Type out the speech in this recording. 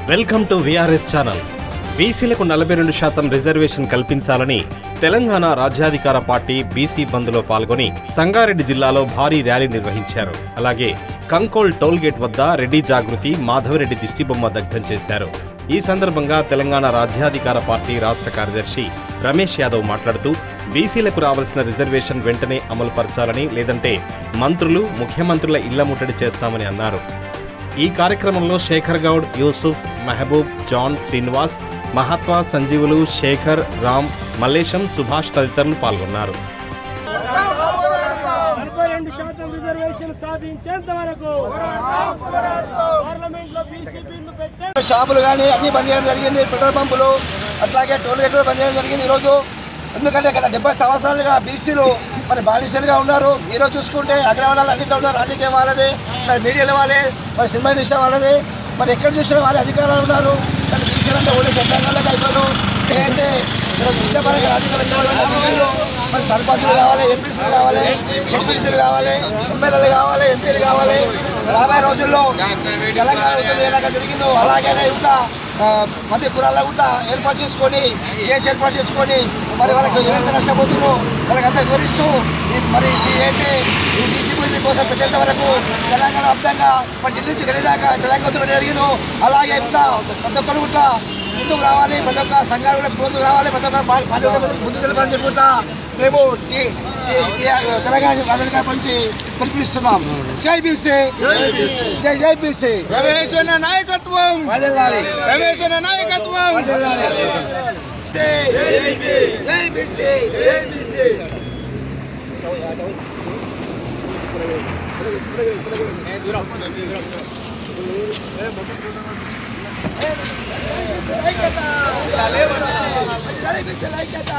Welcome to VRS channel. బీసీలకు 42% reservation కల్పించాలని తెలంగాణ రాజ్యాధికార పార్టీ బీసీ బంద్లో పాల్గొని సంగారెడ్డి జిల్లాలో భారీ ర్యాలీ నిర్వహించారు. అలాగే కంకోల్ టోల్గేట్ వద్ద రెడ్డి జాగృతి మాధవరెడ్డి దిష్టిబొమ్మ దగ్ధం చేశారు. ఈ సందర్భంగా తెలంగాణ రాజ్యాధికార పార్టీ రాష్ట్ర కార్యదర్శి రమేష్ యాదవ్ మాట్లాడుతూ బీసీలకు రావాల్సిన రిజర్వేషన్ వెంటనే అమలుపరచాలని, లేదంటే మంత్రులు ముఖ్యమంత్రుల ఇళ్ల ముట్టడి చేస్తామని అన్నారు. ఈ కార్యక్రమంలో శేఖర్ గౌడ్, యూసుఫ్, మహబూబ్, జాన్, శ్రీనివాస్, మహాత్మా, సంజీవులు, శేఖర్, రామ్, మల్లేశం, సుభాష్ తదితరులు పాల్గొన్నారు. షాపులు కానీ అన్ని బంద్ చేయడం జరిగింది. పెట్రోల్ పంపులు అట్లాగే టోల్ గేట్లు బంద్ చేయడం జరిగింది ఈరోజు. ఎందుకంటే గత 70 సంవత్సరాలుగా బీసీలు మరి బాలిసలుగా ఉన్నారు. ఈరోజు చూసుకుంటే అగ్రవర్ణాలు అన్నింటిలో ఉన్నారు. రాజకీయం వాళ్ళదే, మరి మీడియాల వాళ్ళే, మరి సినిమా ఇండస్ట్రీ వాళ్ళదే, మరి ఎక్కడ చూసినా వాళ్ళే అధికారులు ఉన్నారు. కానీ బీసీలు అంటే ఓన్లీ చట్టాలకు అయిపోయారు. ఏదైతే ఈరోజు విద్యాపరంగా రాజకీయ బీసీలు మరి సర్పంచులు కావాలి, ఎంపీసీలు కావాలి, ఎంపీసీలు కావాలి, ఎమ్మెల్యేలు కావాలి, ఎంపీలు కావాలి. రాబోయే రోజుల్లో తెలంగాణ ఉద్యమం ఏ రకంగా జరిగిందో అలాగనే ఉంటా మధ్య కులాల్లో కూడా ఏర్పాటు చేసుకొని కేసు ఏర్పాటు చేసుకొని మరి వాళ్ళకి ఎవరైతే నష్టపోతుందో వాళ్ళకంతా వివరిస్తూ మరి ఏదైతే ఈ బీసీ బిల్లు కోసం పెట్టేంత వరకు తెలంగాణ వ్యాప్తంగా ఢిల్లీ నుంచి గడిదాకా తెలంగాణ ఉద్యమం జరిగిందో అలాగే కూడా ప్రతి ఒక్కరు కూడా ముందుకు రావాలి, ప్రతి ఒక్క సంఘాలు కూడా ముందుకు రావాలి, ప్రతి ఒక్క పార్టీ ముందుకు తెలపాలని చెప్పుకుంటా మేము తెలంగాణ రాజకీయ నుంచి పిలుపునిస్తున్నాం. జై బీసీ, జై జై బీసీ. రమేష్ అన్న నాయకత్వం, రమేష్ అన్న నాయకత్వం. జై బీసీ, జై బీసీ, జై బీసీ. ఐక్యత, జై బీసీ ఐక్యత.